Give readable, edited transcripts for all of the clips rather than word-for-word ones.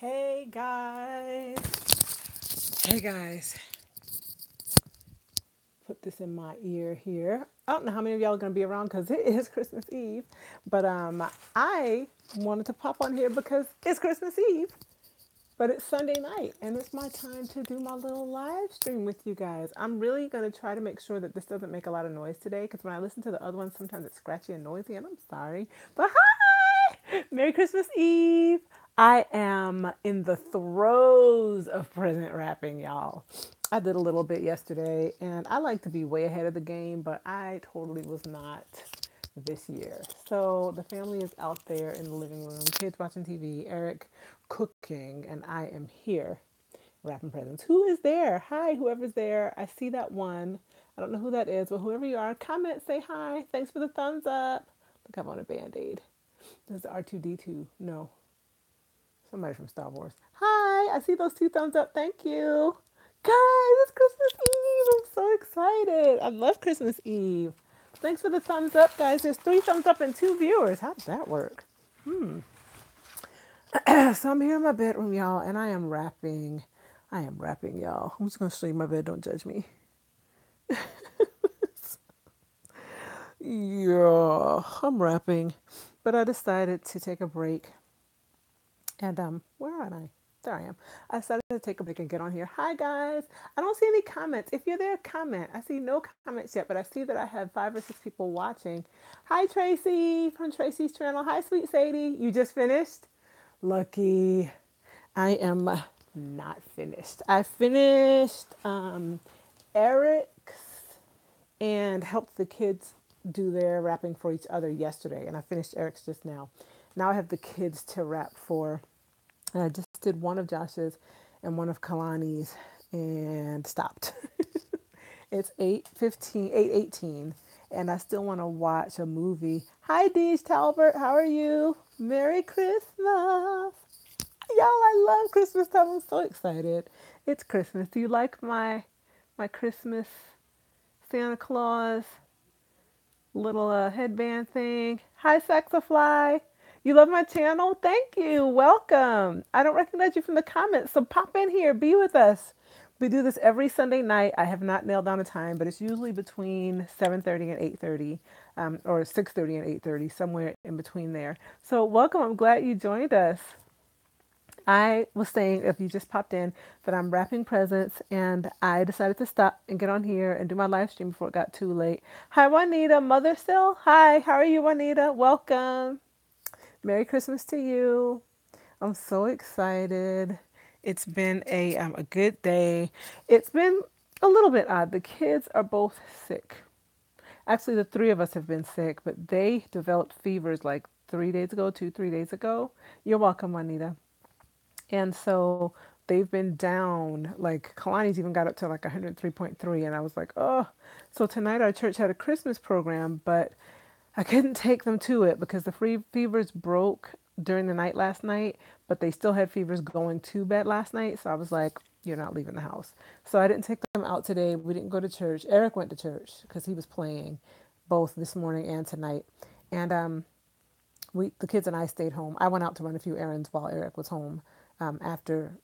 Hey guys. Hey guys. Put this in my ear here. I don't know how many of y'all are going to be around because it is Christmas Eve. But I wanted to pop on here because it's Christmas Eve. But it's Sunday night and it's my time to do my little live stream with you guys. I'm really going to try to make sure that this doesn't make a lot of noise today because when I listen to the other ones, sometimes it's scratchy and noisy and I'm sorry. But hi! Merry Christmas Eve! I am in the throes of present wrapping, y'all. I did a little bit yesterday and I like to be way ahead of the game, but I totally was not this year. So the family is out there in the living room, kids watching TV, Eric cooking, and I am here wrapping presents. Who is there? Hi, whoever's there. I see that one. I don't know who that is, but whoever you are, comment, say hi. Thanks for the thumbs up. Look, I'm on a band-aid. This is R2D2. No, somebody from Star Wars. Hi, I see those two thumbs up. Thank you. Guys, it's Christmas Eve. I'm so excited. I love Christmas Eve. Thanks for the thumbs up, guys. There's 3 thumbs up and 2 viewers. How does that work? So I'm here in my bedroom, y'all, and I am rapping. I am rapping, y'all. I'm just gonna show you my bed. Don't judge me. Yeah, I'm rapping, but I decided to take a break. And where am I? There I am. I decided to take a break and get on here. Hi guys. I don't see any comments. If you're there, comment. I see no comments yet, but I see that I have 5 or 6 people watching. Hi Tracy from Tracy's channel. Hi sweet Sadie. You just finished? Lucky. I am not finished. I finished Eric's and helped the kids do their rapping for each other yesterday, and I finished Eric's just now. Now I have the kids to rap for. I just did one of Josh's and one of Kalani's and stopped. It's 8:15, 8:18, and I still want to watch a movie. Hi Deej Talbert, how are you? Merry Christmas. Y'all, I love Christmas time. I'm so excited. It's Christmas. Do you like my Christmas Santa Claus little headband thing? Hi, Saxafly. You love my channel? Thank you. Welcome. I don't recognize you from the comments, so pop in here. Be with us. We do this every Sunday night. I have not nailed down a time, but it's usually between 7:30 and 8:30, or 6:30 and 8:30, somewhere in between there. So welcome. I'm glad you joined us. I was saying, if you just popped in, that I'm wrapping presents and I decided to stop and get on here and do my live stream before it got too late. Hi, Juanita. Mother still? Hi, how are you, Juanita? Welcome. Merry Christmas to you. I'm so excited. It's been a good day. It's been a little bit odd. The kids are both sick. Actually, the 3 of us have been sick, but they developed fevers like 3 days ago, 3 days ago. You're welcome, Juanita. And so they've been down, like Kalani's even got up to like 103.3. And I was like, oh, so tonight our church had a Christmas program, but I couldn't take them to it because the free fevers broke during the night last night, but they still had fevers going to bed last night. So I was like, you're not leaving the house. So I didn't take them out today. We didn't go to church. Eric went to church because he was playing both this morning and tonight. And the kids and I stayed home. I went out to run a few errands while Eric was home after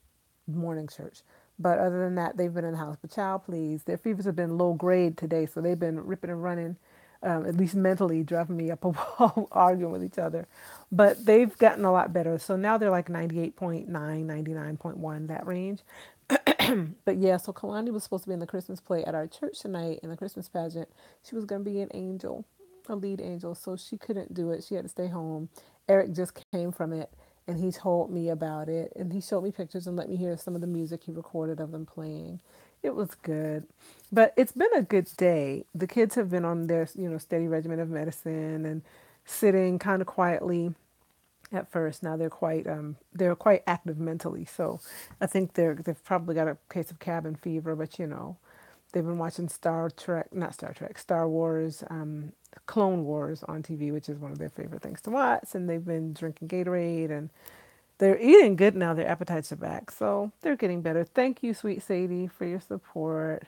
morning church. But other than that, they've been in the house. But child, please, their fevers have been low grade today, so they've been ripping and running, at least mentally, driving me up a wall, arguing with each other. But they've gotten a lot better. So now they're like 98.9, 99.1, that range. But yeah, so Kalani was supposed to be in the Christmas play at our church tonight in the Christmas pageant. She was going to be an angel, a lead angel, so she couldn't do it. She had to stay home. Eric just came from it and he told me about it and he showed me pictures and let me hear some of the music he recorded of them playing. It was good. But it's been a good day. The kids have been on their, steady regimen of medicine and sitting kind of quietly at first. Now they're quite active mentally. So I think they've probably got a case of cabin fever, but they've been watching Star Wars, Clone Wars on TV, which is one of their favorite things to watch. And they've been drinking Gatorade and they're eating good now. Their appetites are back. So they're getting better. Thank you, Sweet Sadie, for your support.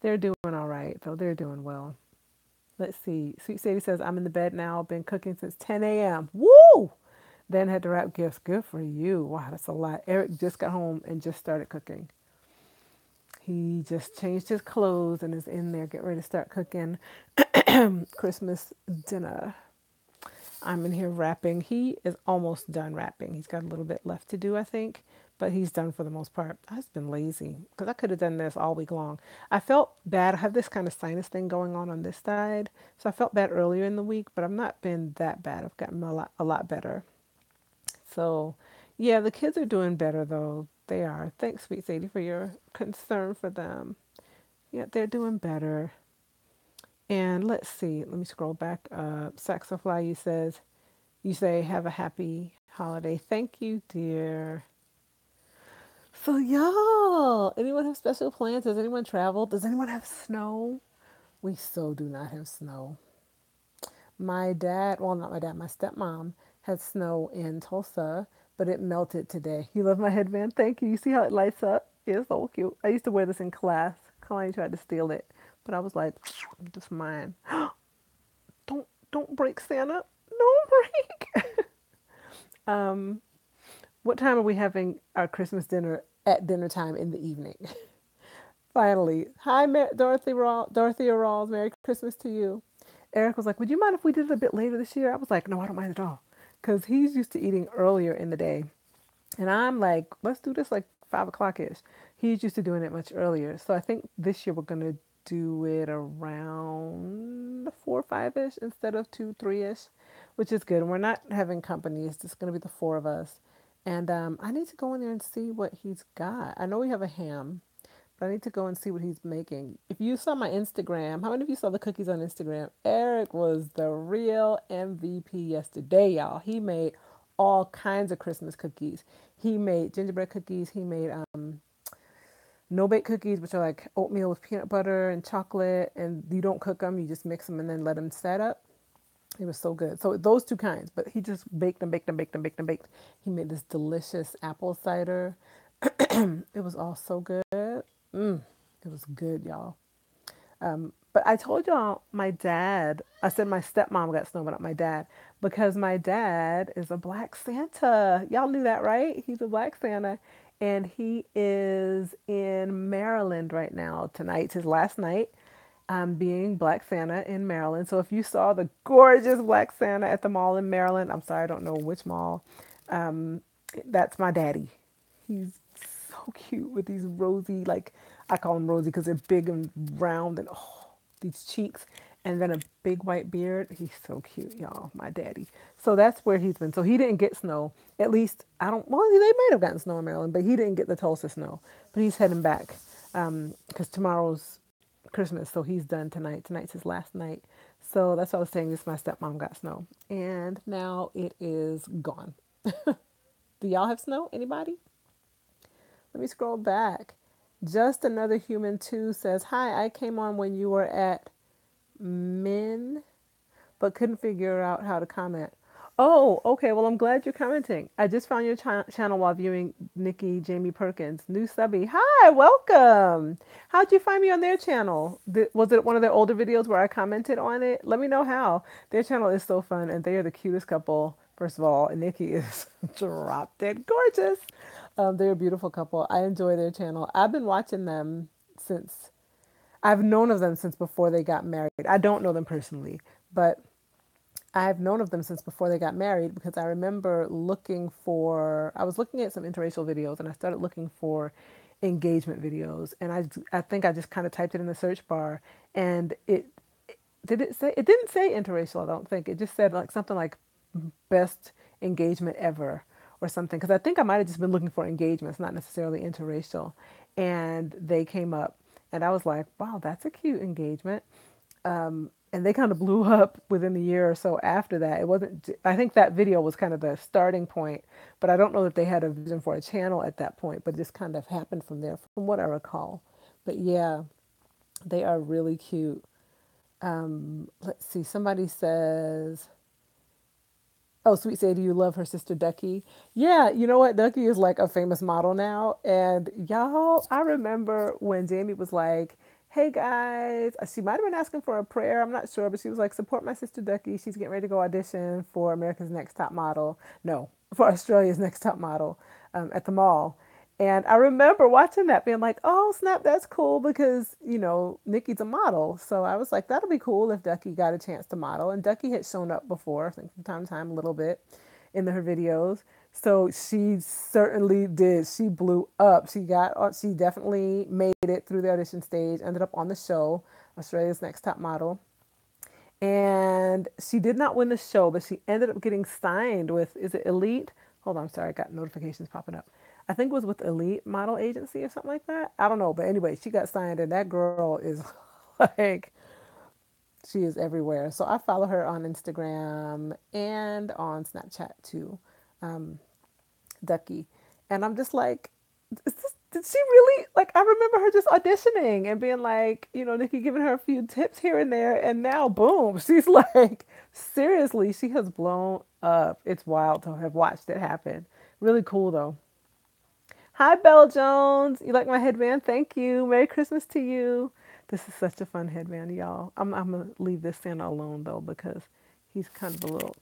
They're doing all right, though. They're doing well. Let's see. Sweet Sadie says, I'm in the bed now. Been cooking since 10 a.m. Woo! Then had to wrap gifts. Good for you. Wow, that's a lot. Eric just got home and just started cooking. He just changed his clothes and is in there getting ready to start cooking Christmas dinner. I'm in here wrapping. He is almost done wrapping. He's got a little bit left to do, I think, but he's done for the most part. I've just been lazy because I could have done this all week long. I felt bad. I have this kind of sinus thing going on this side, so I felt bad earlier in the week, but I've not been that bad. I've gotten a lot better. So, yeah, the kids are doing better though. They are. Thanks, sweet Sadie, for your concern for them. Yeah, they're doing better. And let's see. Let me scroll back up. Saxofly, you say, have a happy holiday. Thank you, dear. So, y'all, anyone have special plans? Does anyone travel? Does anyone have snow? We so do not have snow. My dad, well, not my dad, my stepmom had snow in Tulsa, but it melted today. You love my headband? Thank you. You see how it lights up? It's so cute. I used to wear this in class. Kalani tried to steal it, but I was like, this is mine. Don't break Santa. Don't break. um, what time are we having our Christmas dinner at dinner time in the evening? Finally. Hi, Dorothy Rawls. Merry Christmas to you. Eric was like, would you mind if we did it a bit later this year? I was like, no, I don't mind at all. Because he's used to eating earlier in the day. And I'm like, let's do this like 5 o'clock ish. He's used to doing it much earlier. So I think this year we're going to do it around 4 or 5 ish instead of 2, 3 ish, which is good. And we're not having company. It's just going to be the four of us. And I need to go in there and see what he's got. I know we have a ham, but I need to go and see what he's making. If you saw my Instagram, how many of you saw the cookies on Instagram? Eric was the real MVP yesterday, y'all. He made all kinds of Christmas cookies. He made gingerbread cookies. He made no bake cookies, which are like oatmeal with peanut butter and chocolate, and you don't cook them. You just mix them and then let them set up. It was so good. So those two kinds, but he just baked them, baked them, baked them, baked them, baked. He made this delicious apple cider. It was all so good. It was good, y'all. But I told y'all my dad, I said my stepmom got snow, but not my dad, because my dad is a black Santa. Y'all knew that, right? He's a black Santa. And he is in Maryland right now. Tonight's his last night being Black Santa in Maryland. So if you saw the gorgeous Black Santa at the mall in Maryland, I'm sorry, I don't know which mall, that's my daddy. He's so cute with these rosy, like I call them rosy because they're big and round and oh, these cheeks, and then a big white beard. He's so cute, y'all. My daddy. So that's where he's been. So he didn't get snow. At least I don't. Well, they might have gotten snow in Maryland, but he didn't get the Tulsa snow. But he's heading back because tomorrow's Christmas, so he's done tonight. Tonight's his last night. So that's what I was saying. This my stepmom got snow, and now it is gone. Do y'all have snow? Anybody? Let me scroll back. Just Another Human 2 says, hi, I came on when you were at Min, but couldn't figure out how to comment. Oh, okay. Well, I'm glad you're commenting. I just found your channel while viewing Nikki Jamie Perkins. New subby. Hi, welcome. How'd you find me on their channel? Was it one of their older videos where I commented on it? Let me know how. Their channel is so fun, and they are the cutest couple, first of all. And Nikki is drop dead gorgeous. They're a beautiful couple. I enjoy their channel. I've been watching them since I've known of them since before they got married. I don't know them personally, but I've known of them since before they got married because I remember I was looking at some interracial videos and I started looking for engagement videos. And I think I just kind of typed it in the search bar and it didn't say interracial, I don't think. It just said like something like best engagement ever or something. Because I think I might have just been looking for engagements, not necessarily interracial. And they came up and I was like, wow, that's a cute engagement. And they kind of blew up within a year or so after that. It wasn't, I think that video was kind of the starting point, but I don't know that they had a vision for a channel at that point, but it just kind of happened from there, from what I recall. But yeah, they are really cute. Let's see, somebody says, oh, Sweet Sadie, you love her sister Ducky. Yeah, you know what? Ducky is like a famous model now. And y'all, I remember when Jamie was like, hey guys, she might have been asking for a prayer. I'm not sure, but she was like, support my sister Ducky. She's getting ready to go audition for America's Next Top Model. No, for Australia's Next Top Model at the mall. And I remember watching that being like, oh, snap, that's cool because, Nikki's a model. So I was like, that'll be cool if Ducky got a chance to model. And Ducky had shown up before, I think from time to time, a little bit in her videos. So she certainly did. She blew up. She definitely made it through the audition stage, ended up on the show, Australia's Next Top Model. And she did not win the show, but she ended up getting signed with, is it Elite? Hold on, I'm sorry, I got notifications popping up. I think it was with Elite Model Agency or something like that. I don't know, but anyway, she got signed, and that girl is like, she is everywhere. So I follow her on Instagram and on Snapchat too, Ducky. And I'm just like, did she really? Like, I remember her just auditioning and being like, Nikki giving her a few tips here and there. And now, boom, she's like, seriously, she has blown up. It's wild to have watched it happen. Really cool, though. Hi, Belle Jones. You like my headband? Thank you. Merry Christmas to you. This is such a fun headband, y'all. I'm going to leave this Santa alone, though, because he's kind of a little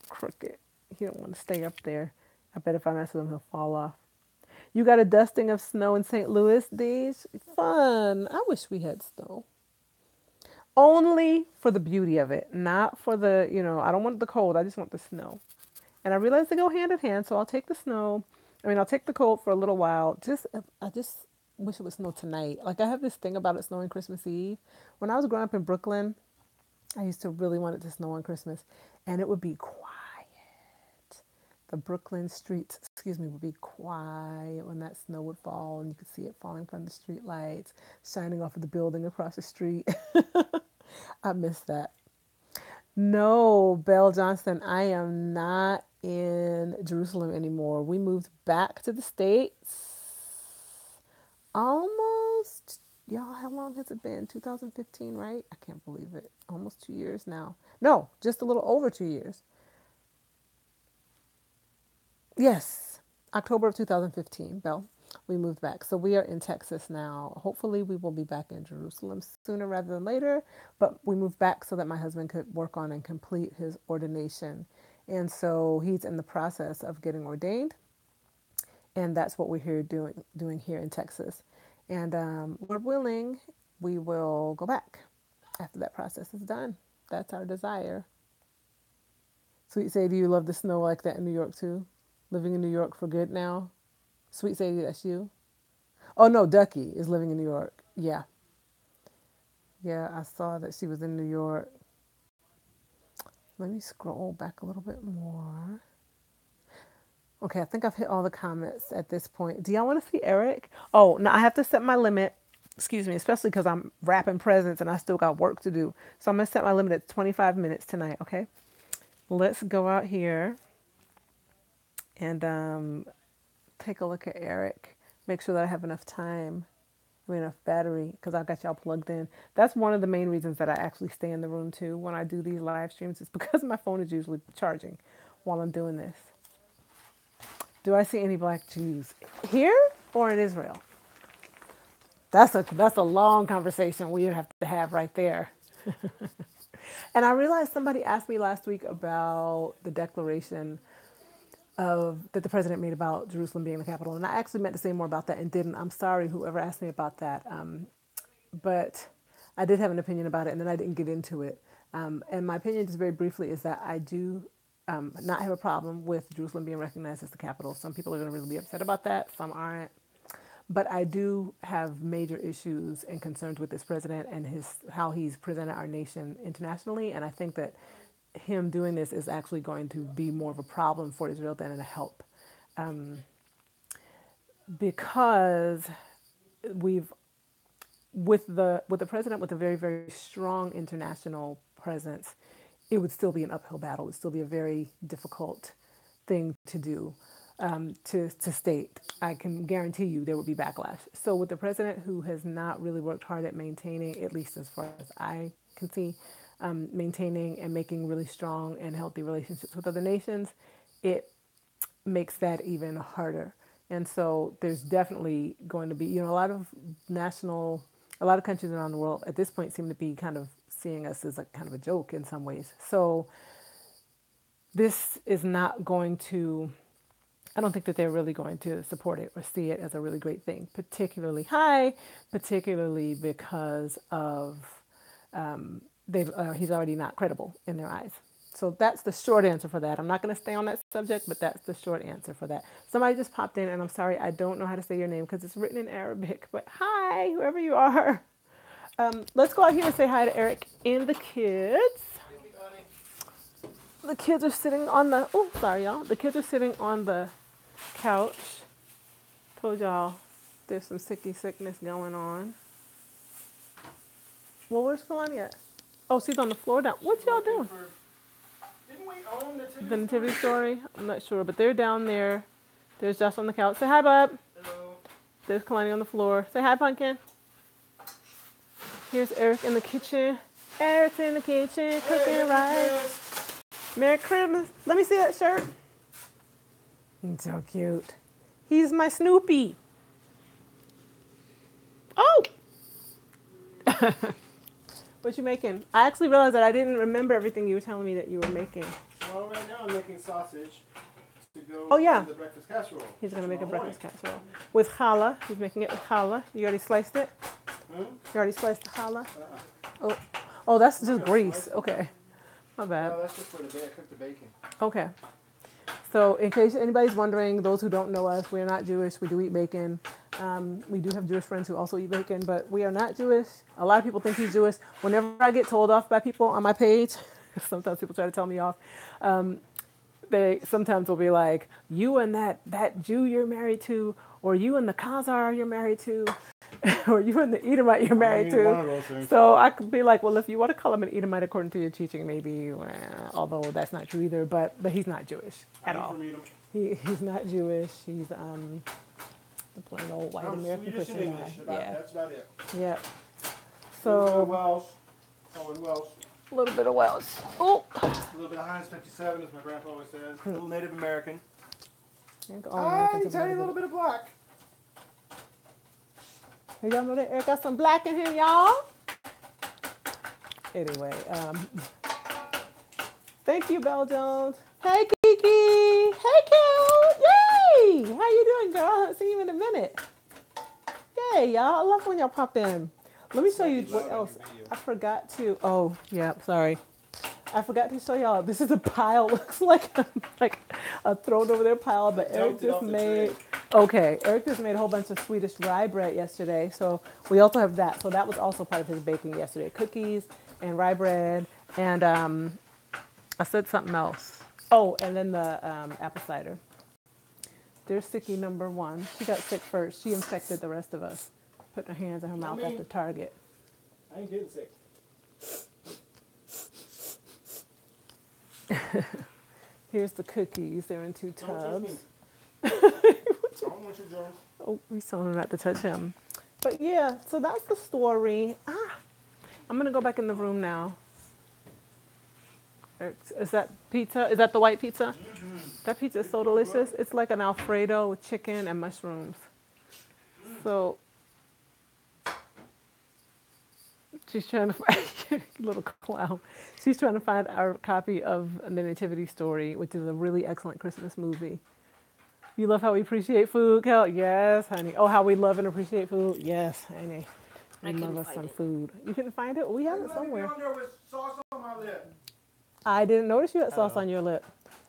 crooked. He don't want to stay up there. I bet if I mess with him, he'll fall off. You got a dusting of snow in St. Louis, Deej? Fun. I wish we had snow. Only for the beauty of it, not for I don't want the cold. I just want the snow. And I realize they go hand in hand, so I'll take the snow. I'll take the cold for a little while. I just wish it would snow tonight. Like, I have this thing about it snowing Christmas Eve. When I was growing up in Brooklyn, I used to really want it to snow on Christmas, and it would be quiet. The Brooklyn streets, would be quiet when that snow would fall, and you could see it falling from the street lights, shining off of the building across the street. I miss that. No, Belle Johnston, I am not in Jerusalem anymore. We moved back to the States almost, y'all, how long has it been? 2015, right? I can't believe it. Almost 2 years now. No, just a little over 2 years. Yes, October of 2015, Belle. We moved back. So we are in Texas now. Hopefully, we will be back in Jerusalem sooner rather than later. But we moved back so that my husband could work on and complete his ordination. And so he's in the process of getting ordained. And that's what we're here doing here in Texas. And Lord willing, we will go back after that process is done. That's our desire. Sweet Sadie, do you love the snow like that in New York too? Living in New York for good now? Sweet Sadie, that's you? Oh no, Ducky is living in New York. Yeah. Yeah, I saw that she was in New York. Let me scroll back a little bit more. Okay, I think I've hit all the comments at this point. Do y'all want to see Eric? Oh, no, I have to set my limit. Excuse me, especially because I'm wrapping presents and I still got work to do. So I'm going to set my limit at 25 minutes tonight, okay? Let's go out here and take a look at Eric. Make sure that I have enough time, enough battery, because I've got y'all plugged in. That's one of the main reasons that I actually stay in the room too when I do these live streams. It's because my phone is usually charging while I'm doing this. Do I see any black Jews here or in Israel? That's a long conversation we have to have right there. And I realized somebody asked me last week about the declaration that the president made about Jerusalem being the capital, and I actually meant to say more about that and didn't. I'm sorry, whoever asked me about that, but I did have an opinion about it, and then I didn't get into it. And my opinion, just very briefly, is that I do not have a problem with Jerusalem being recognized as the capital. Some people are going to really be upset about that. Some aren't. But I do have major issues and concerns with this president and how he's presented our nation internationally. And I think that him doing this is actually going to be more of a problem for Israel than a help, because we've with the president with a very, very strong international presence, it would still be an uphill battle. It would still be a very difficult thing to do, to state. I can guarantee you there would be backlash. So with the president who has not really worked hard at maintaining, at least as far as I can see, maintaining and making really strong and healthy relationships with other nations, it makes that even harder. And so there's definitely going to be, a lot of countries around the world at this point seem to be kind of seeing us as like kind of a joke in some ways. So this is not going to I don't think that they're really going to support it or see it as a really great thing, particularly because of he's already not credible in their eyes. So that's the short answer for that. I'm not going to stay on that subject, but that's the short answer for that. Somebody just popped in, and I'm sorry, I don't know how to say your name because it's written in Arabic. But hi, whoever you are. Let's go out here and say hi to Eric and the kids. The kids are sitting on the, oh, sorry, y'all. The kids are sitting on the couch. Told y'all there's some sickness going on. Well, where's Kalani at? Oh, she's on the floor down. What y'all doing? Didn't we own The Nativity Story? I'm not sure, but they're down there. There's Josh on the couch. Say hi, bub. Hello. There's Kalani on the floor. Say hi, Pumpkin. Here's Eric in the kitchen. Eric's in the kitchen, cooking rice. Merry Christmas. Let me see that shirt. He's so cute. He's my Snoopy. Oh! What you making? I actually realized that I didn't remember everything you were telling me that you were making. Well, right now I'm making sausage to go in the breakfast casserole. He's going to make a breakfast casserole. With challah. He's making it with challah. You already sliced it? Hmm? You already sliced the challah? Oh, that's just grease. Okay. My bad. No, that's just for the bacon. I cooked the bacon. Okay. So in case anybody's wondering, those who don't know us, we are not Jewish. We do eat bacon. We do have Jewish friends who also eat bacon, but we are not Jewish. A lot of people think he's Jewish. Whenever I get told off by people on my page, sometimes people try to tell me off, they sometimes will be like, you and that Jew you're married to, or you and the Khazar you're married to, or you and the Edomite you're married to. So I could be like, well, if you want to call him an Edomite according to your teaching, maybe, although that's not true either, but he's not Jewish at all. He's not Jewish. He's the plain old white American Christian guy. Yeah. That's about it. Yeah. So, a little bit of Welsh. Oh. A little bit of Heinz 57, as my grandpa always says. A little Native American. Tiny little bit of black. Y'all know that Eric got some black in him, y'all? Anyway, thank you, Belle Jones. Hey, Kiki. Hey, Kel. Yay! How you doing, girl? I haven't seen you in a minute. Yay, y'all. I love when y'all pop in. Let me show you what else. I forgot to. Oh, yeah. Sorry. I forgot to show y'all. This is a pile. Looks like a thrown over there pile, but Eric just made. Okay, Eric just made a whole bunch of Swedish rye bread yesterday, so we also have that. So that was also part of his baking yesterday. Cookies and rye bread, and I said something else. Oh, and then the apple cider. There's Sicky number 1. She got sick first. She infected the rest of us. Putting her hands in her mouth after Target. I ain't getting sick. Here's the cookies. They're in 2 tubs. Oh, we told him not to touch him. But yeah, so that's the story. I'm going to go back in the room now. Is that pizza? Is that the white pizza? Mm-hmm. That pizza is so delicious. It's like an Alfredo with chicken and mushrooms. So she's trying to find, little clown. She's trying to find our copy of The Nativity Story, which is a really excellent Christmas movie. You love how we appreciate food, Kel? Yes, honey. Oh, how we love and appreciate food? Yes, honey. We love us some food. You couldn't find it? We have it somewhere. I didn't notice you had sauce on your lip.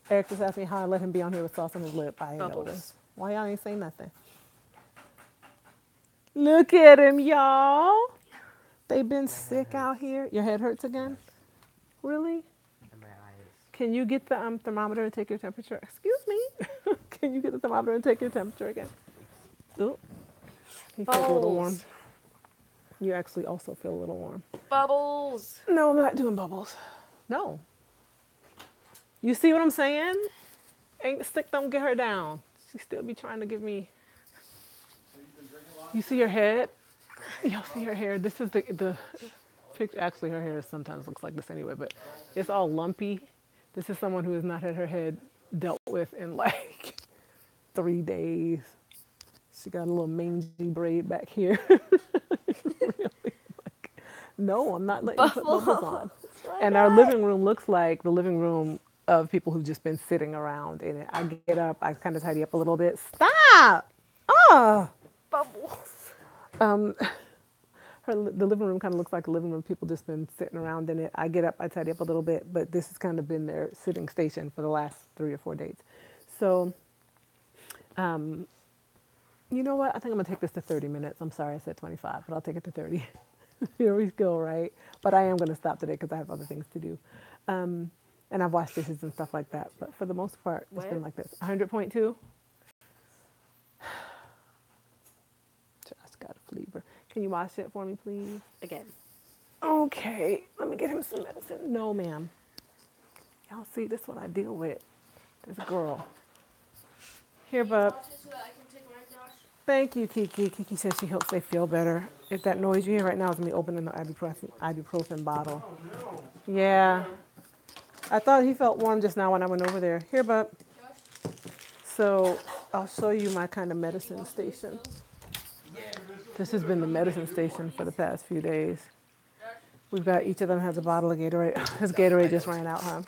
Eric just asked me how I let him be on here with sauce on his lip. I didn't notice. Why y'all ain't say nothing? Look at him, y'all. They've been sick out here. Your head hurts again? Really? Can you get the thermometer and take your temperature? Excuse me. Can you get the thermometer and take your temperature again? Oh, he feels a little warm. You actually also feel a little warm. Bubbles. No, I'm not doing bubbles. No. You see what I'm saying? Ain't stick, don't get her down. She still be trying to give me. You see her head? Y'all see her hair? This is the picture. Actually, her hair sometimes looks like this anyway, but it's all lumpy. This is someone who has not had her head dealt with in like 3 days. She got a little mangy braid back here. Really, no, I'm not letting you put bubbles on. And our living room looks like the living room of people who've just been sitting around in it. I get up, I kind of tidy up a little bit. Stop! Oh, bubbles. Um, the living room kind of looks like a living room. People just been sitting around in it. I get up, I tidy up a little bit, but this has kind of been their sitting station for the last 3 or 4 days. So, um, you know what? I think I'm gonna take this to 30 minutes. I'm sorry I said 25, but I'll take it to 30. Here we go, right? But I am gonna stop today because I have other things to do. Um, and I've washed dishes and stuff like that. But for the most part, it's been like this. 100.2. Josh got a fever. Can you wash it for me, please? Again. Okay, let me get him some medicine. No, ma'am. Y'all see, this is what I deal with. This girl. Here, bub. Thank you, Kiki. Kiki says she hopes they feel better. If that noise you hear right now is me opening the ibuprofen bottle. Yeah. I thought he felt warm just now when I went over there. Here, bub. So I'll show you my kind of medicine station. This has been the medicine station for the past few days. We've got, each of them has a bottle of Gatorade. His Gatorade just ran out, huh?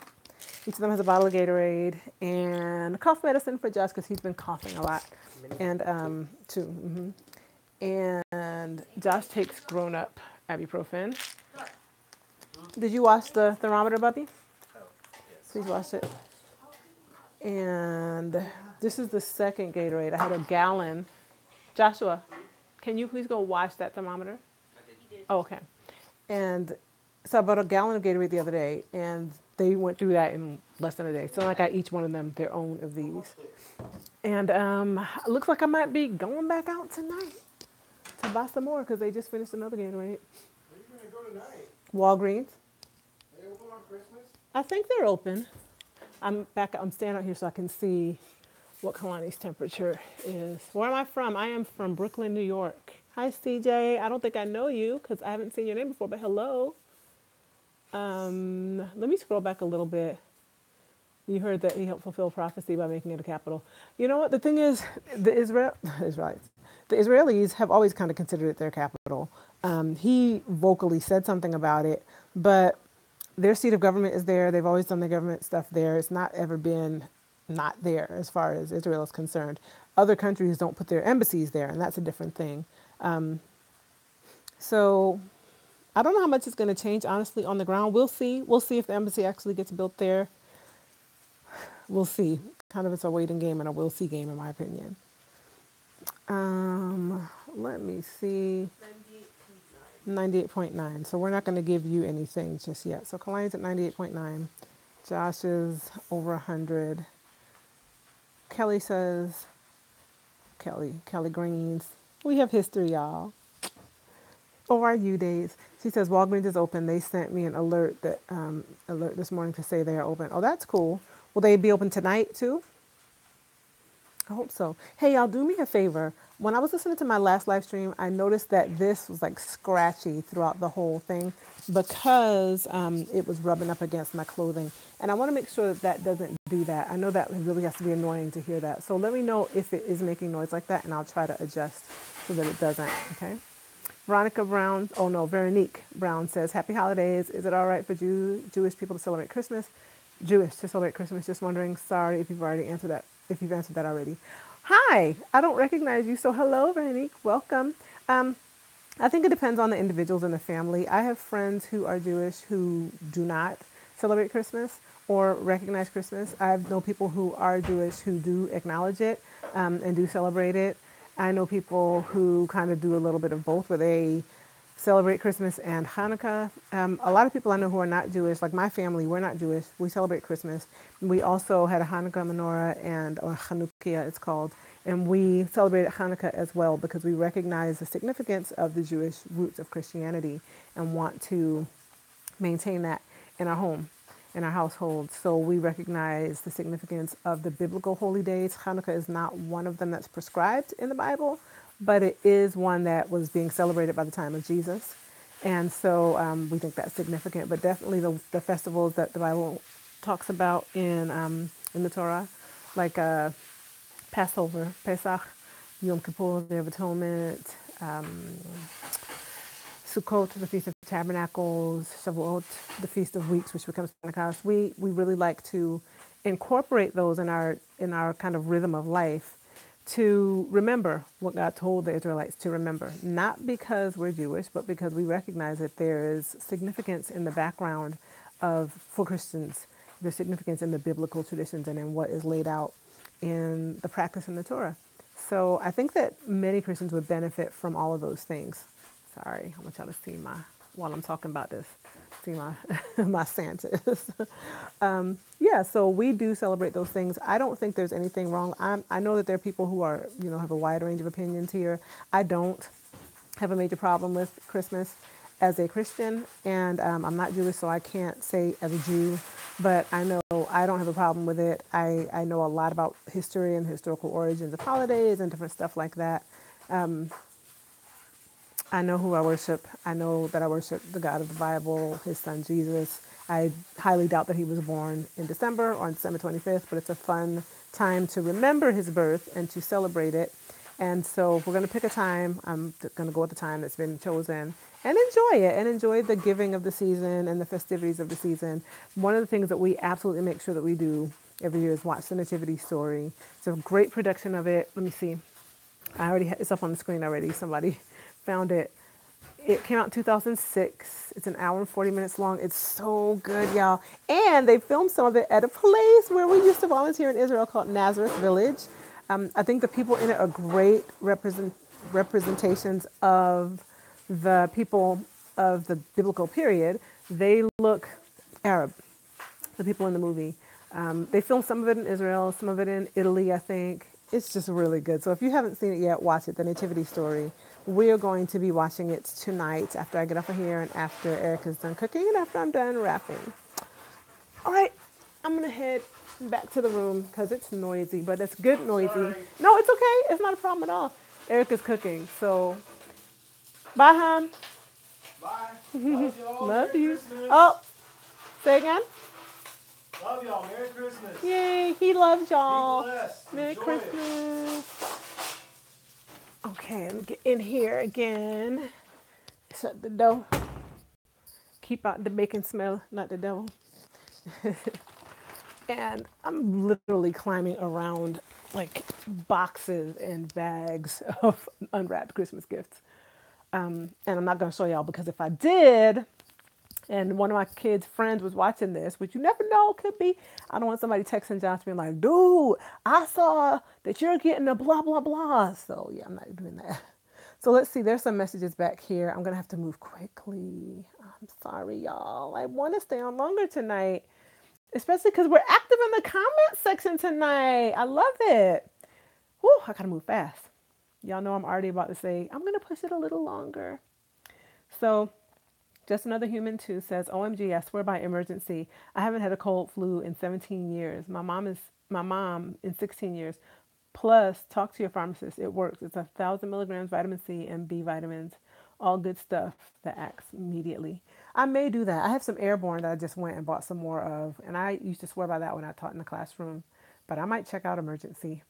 Each of them has a bottle of Gatorade and cough medicine for Josh because he's been coughing a lot. And, too. And Josh takes grown-up ibuprofen. Did you wash the thermometer, Bubby? Please wash it. And this is the second Gatorade. I had a gallon. Joshua, can you please go wash that thermometer? Oh, okay. And so I bought a gallon of Gatorade the other day, and they went through that in less than a day. So I got each one of them their own of these. And it looks like I might be going back out tonight to buy some more because they just finished another Gatorade. Where are you going to go tonight? Walgreens. Are they open on Christmas? I think they're open. I'm standing out here so I can see what Kalani's temperature is. Where am I from? I am from Brooklyn, New York. Hi, CJ. I don't think I know you because I haven't seen your name before, but hello. Let me scroll back a little bit. You heard that he helped fulfill prophecy by making it a capital. You know what? The thing is, the Israelis have always kind of considered it their capital. He vocally said something about it, but their seat of government is there. They've always done their government stuff there. It's not ever been not there as far as Israel is concerned. Other countries don't put their embassies there, and that's a different thing. So I don't know how much it's going to change, honestly, on the ground. We'll see. We'll see if the embassy actually gets built there. We'll see. Kind of it's a waiting game and a we'll see game, in my opinion. Let me see. 98.9. So we're not going to give you anything just yet. So Kalani's at 98.9. Josh is over 100. Kelly says, Kelly Greens. We have history, y'all. ORU days. She says Walgreens is open. They sent me an alert this morning to say they are open. Oh, that's cool. Will they be open tonight too? I hope so. Hey, y'all, do me a favor. When I was listening to my last live stream, I noticed that this was like scratchy throughout the whole thing because it was rubbing up against my clothing. And I want to make sure that that doesn't do that. I know that really has to be annoying to hear that. So let me know if it is making noise like that, and I'll try to adjust so that it doesn't, okay? Veronique Brown says, Happy holidays. Is it all right for Jewish people to celebrate Christmas? Jewish to celebrate Christmas. Just wondering. Sorry if you've already answered that. If you've answered that already. Hi, I don't recognize you. So hello, Veronique. Welcome. I think it depends on the individuals in the family. I have friends who are Jewish who do not celebrate Christmas or recognize Christmas. I know people who are Jewish who do acknowledge it and do celebrate it. I know people who kind of do a little bit of both, where they celebrate Christmas and Hanukkah. A lot of people I know who are not Jewish, like my family, we're not Jewish. We celebrate Christmas. We also had a Hanukkah menorah or Chanukiah it's called, and we celebrated Hanukkah as well because we recognize the significance of the Jewish roots of Christianity and want to maintain that in our home, in our household. So we recognize the significance of the biblical holy days. Hanukkah is not one of them that's prescribed in the Bible, but it is one that was being celebrated by the time of Jesus. And so we think that's significant. But definitely the festivals that the Bible talks about in the Torah, like Passover, Pesach, Yom Kippur, Day of Atonement, Sukkot, the Feast of Tabernacles, Shavuot, the Feast of Weeks, which becomes Pentecost, we really like to incorporate those in our kind of rhythm of life to remember what God told the Israelites to remember. Not because we're Jewish, but because we recognize that there is significance in the background of for Christians. There's significance in the biblical traditions and in what is laid out in the practice in the Torah. So I think that many Christians would benefit from all of those things. Sorry, I'm gonna try to see my while I'm talking about this. See my my Santas. Yeah, so we do celebrate those things. I don't think there's anything wrong. I know that there are people who are have a wide range of opinions here. I don't have a major problem with Christmas as a Christian, and I'm not Jewish, so I can't say as a Jew, but I know I don't have a problem with it. I know a lot about history and historical origins of holidays and different stuff like that. I know who I worship. I know that I worship the God of the Bible, his son Jesus. I highly doubt that he was born in December or on December 25th, but it's a fun time to remember his birth and to celebrate it. And so if we're going to pick a time, I'm going to go with the time that's been chosen and enjoy it and enjoy the giving of the season and the festivities of the season. One of the things that we absolutely make sure that we do every year is watch the Nativity Story. It's a great production of it. Let me see. It's up on the screen already. Somebody found it. It came out in 2006. It's an hour and 40 minutes long. It's so good, y'all. And they filmed some of it at a place where we used to volunteer in Israel called Nazareth Village. I think the people in it are great representations of the people of the biblical period. They look Arab, the people in the movie. They filmed some of it in Israel, some of it in Italy, I think. It's just really good. So if you haven't seen it yet, watch it, The Nativity Story. We are going to be watching it tonight after I get off of here and after Eric is done cooking and after I'm done wrapping. All right, I'm going to head back to the room because it's noisy, but it's good noisy. Sorry. No, it's okay. It's not a problem at all. Eric is cooking, so bye, hon. Bye. Love y'all. Love Merry you. Christmas. Oh, say again. Love y'all. Merry Christmas. Yay, he loves y'all. Be blessed. Merry Enjoy it. Christmas. Okay, let me get in here again. Shut the door. Keep out the bacon smell, not the devil. And I'm literally climbing around like boxes and bags of unwrapped Christmas gifts. And I'm not going to show y'all because if I did, and one of my kids' friends was watching this, which you never know, could be, I don't want somebody texting Josh being like, dude, I saw that you're getting a blah, blah, blah. So yeah, I'm not doing that. So let's see, there's some messages back here. I'm going to have to move quickly. I'm sorry, y'all. I want to stay on longer tonight, especially because we're active in the comment section tonight. I love it. Whew, I got to move fast. Y'all know I'm already about to say, I'm going to push it a little longer. So just another human too says, OMG, I swear by emergency. I haven't had a cold flu in 17 years. My mom in 16 years. Plus, talk to your pharmacist. It works. It's 1,000 milligrams vitamin C and B vitamins. All good stuff that acts immediately. I may do that. I have some airborne that I just went and bought some more of. And I used to swear by that when I taught in the classroom. But I might check out emergency.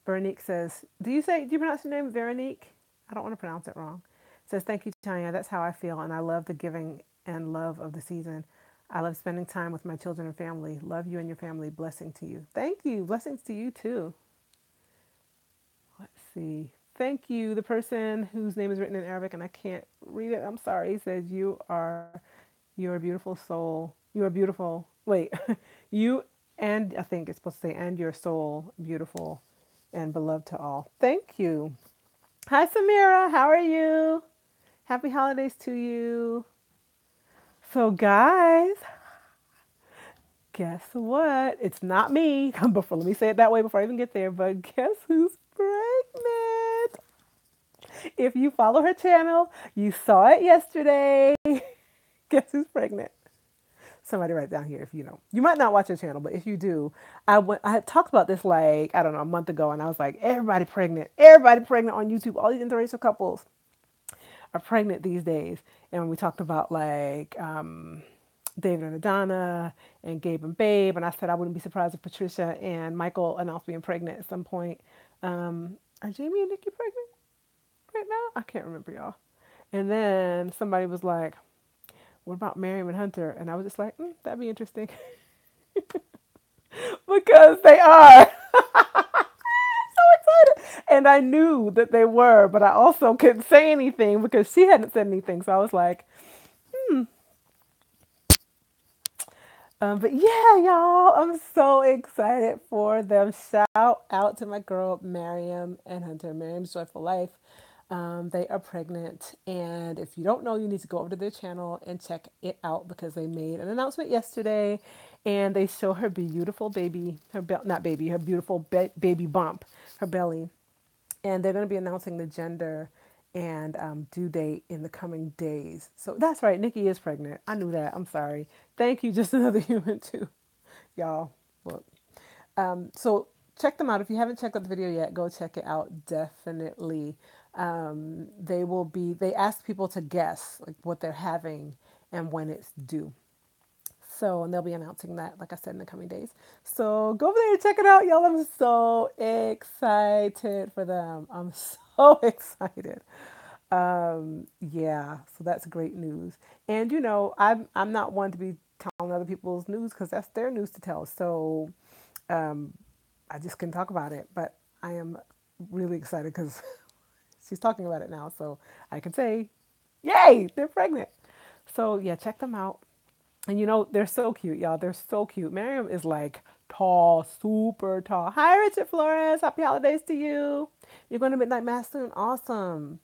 Veronique says, do you pronounce your name Veronique? I don't want to pronounce it wrong. Says, thank you, Tanya. That's how I feel. And I love the giving and love of the season. I love spending time with my children and family. Love you and your family. Blessing to you. Thank you. Blessings to you too. Let's see. Thank you. The person whose name is written in Arabic and I can't read it. I'm sorry. He says, you're a beautiful soul. You are beautiful. Wait, you and I think it's supposed to say, and your soul, beautiful and beloved to all. Thank you. Hi, Samira. How are you? Happy holidays to you. So, guys, guess what? It's not me. Before, let me say it that way before I even get there. But guess who's pregnant? If you follow her channel, you saw it yesterday. Guess who's pregnant? Somebody write down here if you know. You might not watch her channel, but if you do, I had talked about this like, I don't know, a month ago, and I was like, everybody pregnant on YouTube. All these interracial couples are pregnant these days. And when we talked about like David and Adana and Gabe and Babe, and I said I wouldn't be surprised if Patricia and Michael announced being pregnant at some point. Are Jamie and Nikki pregnant right now? I can't remember, y'all. And then somebody was like, what about Miriam and Hunter? And I was just like, that'd be interesting because they are. So excited. And I knew that they were, but I also couldn't say anything because she hadn't said anything. So I was like, but yeah, y'all, I'm so excited for them. Shout out to my girl, Miriam and Hunter. Miriam's Joyful Life. They are pregnant. And if you don't know, you need to go over to their channel and check it out because they made an announcement yesterday and they show her beautiful baby, not baby, her beautiful baby bump, her belly, and they're going to be announcing the gender and due date in the coming days. So that's right, Nikki is pregnant. I knew that. I'm sorry. Thank you, just another human too, y'all. Look, so check them out. If you haven't checked out the video yet, go check it out. Definitely. They will be. They asked people to guess like what they're having and when it's due. So, and they'll be announcing that, like I said, in the coming days. So go over there and check it out, y'all. I'm so excited for them. I'm so excited. Yeah, so that's great news. And I'm not one to be telling other people's news because that's their news to tell. So I just can talk about it. But I am really excited because she's talking about it now. So I can say, yay, they're pregnant. So yeah, check them out. And they're so cute, y'all. They're so cute. Miriam is like tall, super tall. Hi, Richard Flores. Happy holidays to you. You're going to Midnight Mass soon? Awesome.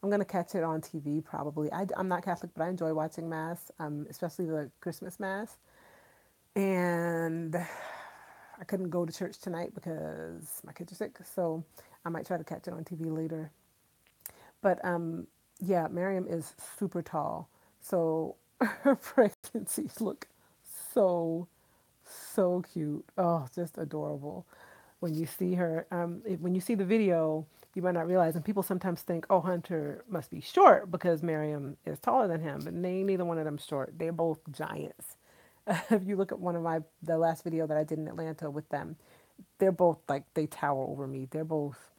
I'm going to catch it on TV probably. I'm not Catholic, but I enjoy watching Mass, especially the Christmas Mass. And I couldn't go to church tonight because my kids are sick. So I might try to catch it on TV later. But yeah, Miriam is super tall. So her pregnancies look so, so cute. Oh, just adorable. When you see her, when you see the video, you might not realize, and people sometimes think, oh, Hunter must be short because Miriam is taller than him, but neither one of them short. They're both giants. If you look at the last video that I did in Atlanta with them, they're both like, they tower over me. They're both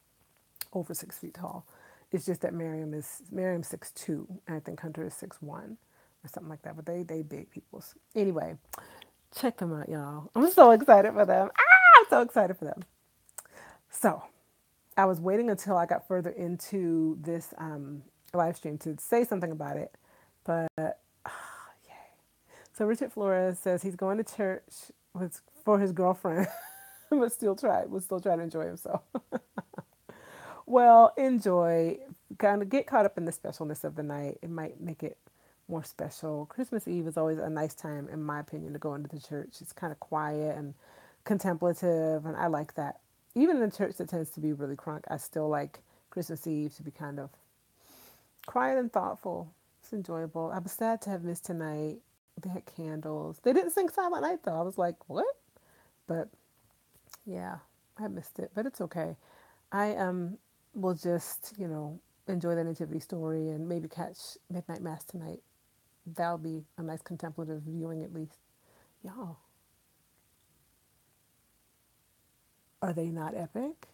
over 6 feet tall. It's just that Miriam's 6'2", and I think Hunter is 6'1", or something like that. But they big peoples. Anyway, check them out, y'all. I'm so excited for them. I'm so excited for them. So I was waiting until I got further into this live stream to say something about it, but yay! So Richard Flores says he's going to church for his girlfriend, but would still try to enjoy himself. Well, enjoy. Kind of get caught up in the specialness of the night. It might make it more special. Christmas Eve is always a nice time, in my opinion, to go into the church. It's kind of quiet and contemplative, and I like that. Even in a church that tends to be really crunk, I still like Christmas Eve to be kind of quiet and thoughtful. It's enjoyable. I was sad to have missed tonight. They had candles. They didn't sing Silent Night, though. I was like, what? But yeah, I missed it, but it's okay. I will just, enjoy the nativity story and maybe catch Midnight Mass tonight. That'll be a nice contemplative viewing at least. Y'all, are they not epic?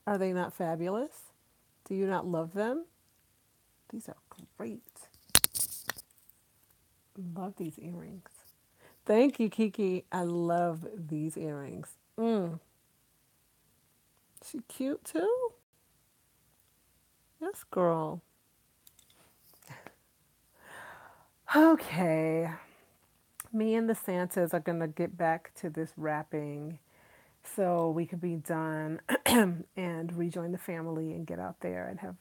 Are they not fabulous? Do you not love them? These are great. Love these earrings. Thank you, Kiki. I love these earrings. She cute too? Yes, girl. Okay. Me and the Santas are going to get back to this wrapping so we could be done and rejoin the family and get out there and have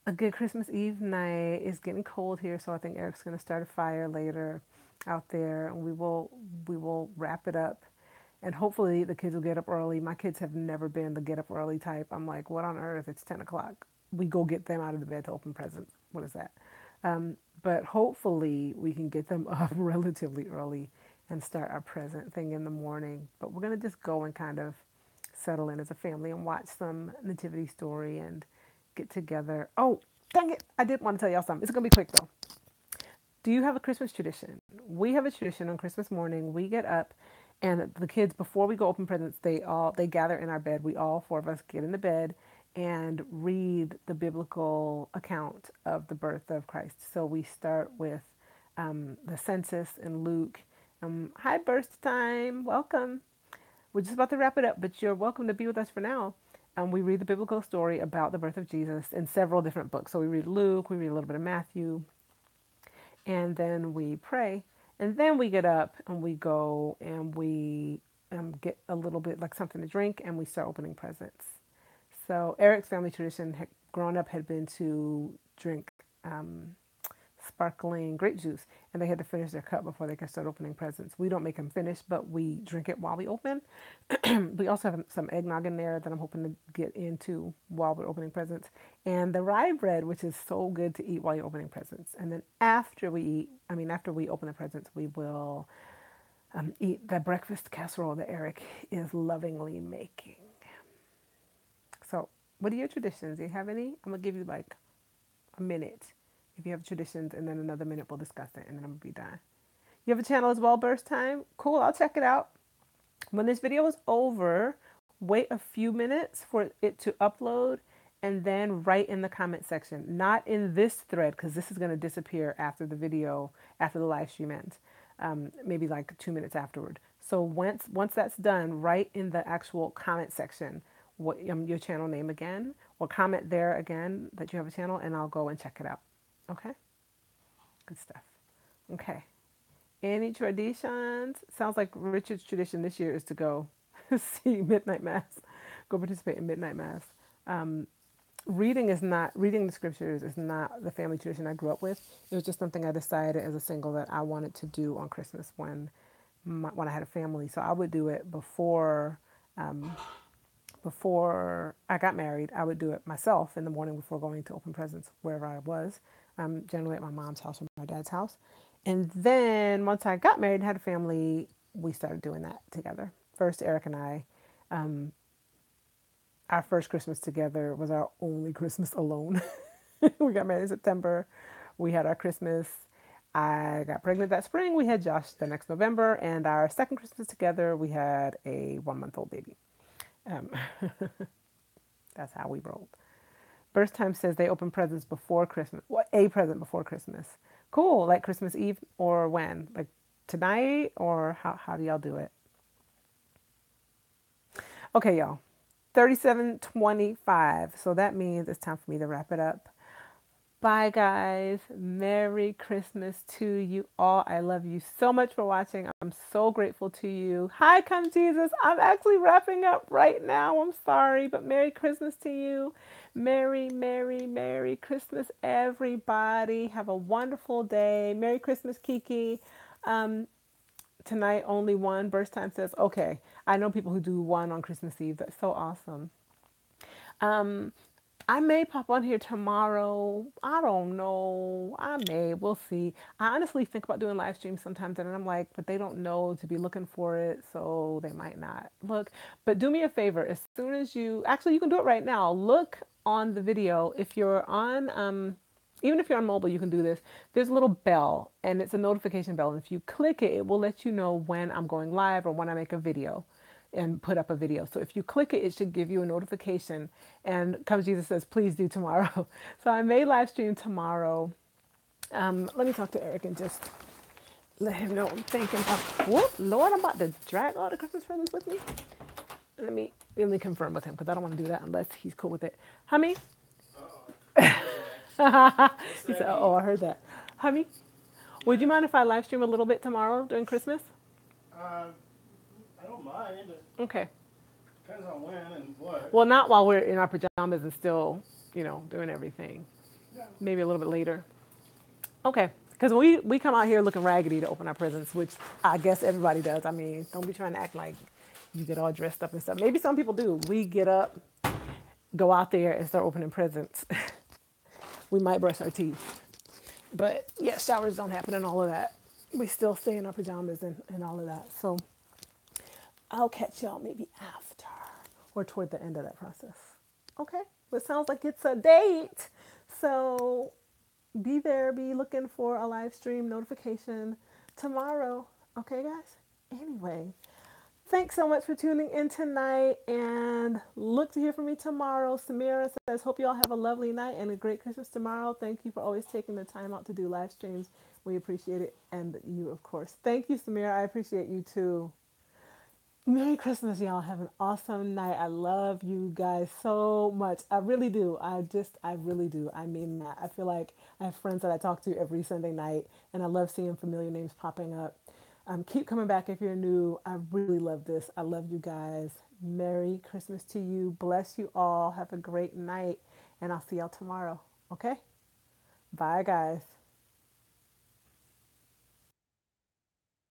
a good Christmas Eve night. It's getting cold here, so I think Eric's going to start a fire later out there, and we will wrap it up. And hopefully the kids will get up early. My kids have never been the get up early type. I'm like, what on earth? It's 10 o'clock. We go get them out of the bed to open presents. What is that? But hopefully we can get them up relatively early and start our present thing in the morning. But we're going to just go and kind of settle in as a family and watch some nativity story and get together. Oh, dang it. I did want to tell y'all something. It's going to be quick though. Do you have a Christmas tradition? We have a tradition on Christmas morning. We get up and the kids, before we go open presents, they gather in our bed. We all four of us get in the bed and read the biblical account of the birth of Christ. So we start with the census in Luke. Hi, birth time. Welcome. We're just about to wrap it up, but you're welcome to be with us for now. We read the biblical story about the birth of Jesus in several different books. So we read Luke, we read a little bit of Matthew, and then we pray. And then we get up and we go and we get a little bit like something to drink and we start opening presents. So Eric's family tradition, growing up, had been to drink sparkling grape juice, and they had to finish their cup before they could start opening presents. We don't make them finish, but we drink it while we open. We also have some eggnog in there that I'm hoping to get into while we're opening presents, and the rye bread, which is so good to eat while you're opening presents. And then after we open the presents, we will eat the breakfast casserole that Eric is lovingly making. So, what are your traditions? Do you have any? I'm gonna give you like a minute if you have traditions, and then another minute we'll discuss it, and then I'm gonna be done. You have a channel as well, Burst Time? Cool, I'll check it out. When this video is over, wait a few minutes for it to upload, and then write in the comment section. Not in this thread, because this is gonna disappear after the video, after the live stream ends. Maybe like 2 minutes afterward. So once that's done, write in the actual comment section what your channel name again, or comment there again that you have a channel, and I'll go and check it out. Okay? Good stuff. Okay. Any traditions? Sounds like Richard's tradition this year is to go see Midnight Mass, go participate in Midnight Mass. Reading the scriptures is not the family tradition I grew up with. It was just something I decided as a single that I wanted to do on Christmas when I had a family. So I would do it before I got married. I would do it myself in the morning before going to open presents wherever I was, generally at my mom's house or my dad's house. And then once I got married and had a family, we started doing that together. First, Eric and I, our first Christmas together was our only Christmas alone. We got married in September. We had our Christmas. I got pregnant that spring. We had Josh the next November. And our second Christmas together, we had a 1-month-old baby. That's how we rolled. Birth Time says they open presents before Christmas. Well, a present before Christmas. Cool. Like Christmas Eve or when? Like tonight, or how do y'all do it? Okay, y'all. 37:25. So that means it's time for me to wrap it up. Bye, guys. Merry Christmas to you all. I love you so much for watching. I'm so grateful to you. Hi, come Jesus. I'm actually wrapping up right now. I'm sorry, but Merry Christmas to you. Merry, Merry, Merry Christmas, everybody. Have a wonderful day. Merry Christmas, Kiki. Tonight, only one. Burst Time says, okay. I know people who do one on Christmas Eve. That's so awesome. I may pop on here tomorrow. I don't know. I may. We'll see. I honestly think about doing live streams sometimes, and I'm like, but they don't know to be looking for it, so they might not look. But do me a favor. As soon as you can do it right now. Look on the video. If you're on, even if you're on mobile, you can do this. There's a little bell, and it's a notification bell. And if you click it, it will let you know when I'm going live or when I make a video and put up a video. So if you click it, it should give you a notification. And Come Jesus says, please do tomorrow. So I may live stream tomorrow. Let me talk to Eric and just let him know I'm thinking of, whoop, Lord, I'm about to drag all the Christmas presents with me. Let me confirm with him, because I don't want to do that unless he's cool with it. Hummy? He said, oh, I heard that. Hummy, would you mind if I live stream a little bit tomorrow during Christmas? I don't mind. Okay. Depends on when and what. Well, not while we're in our pajamas and still, doing everything. Yeah. Maybe a little bit later. Okay. Because we come out here looking raggedy to open our presents, which I guess everybody does. I mean, don't be trying to act like you get all dressed up and stuff. Maybe some people do. We get up, go out there, and start opening presents. We might brush our teeth. But, yeah, showers don't happen and all of that. We still stay in our pajamas and all of that. So I'll catch y'all maybe after or toward the end of that process. Okay? Well, it sounds like it's a date. So be there. Be looking for a live stream notification tomorrow. Okay, guys? Anyway, Thanks so much for tuning in tonight and look to hear from me tomorrow. Samira says, hope you all have a lovely night and a great Christmas tomorrow. Thank you for always taking the time out to do live streams. We appreciate it. And you, of course. Thank you, Samira. I appreciate you too. Merry Christmas, y'all. Have an awesome night. I love you guys so much. I really do. I really do. I mean that. I feel like I have friends that I talk to every Sunday night, and I love seeing familiar names popping up. Keep coming back if you're new. I really love this. I love you guys. Merry Christmas to you. Bless you all. Have a great night, and I'll see y'all tomorrow. Okay? Bye, guys.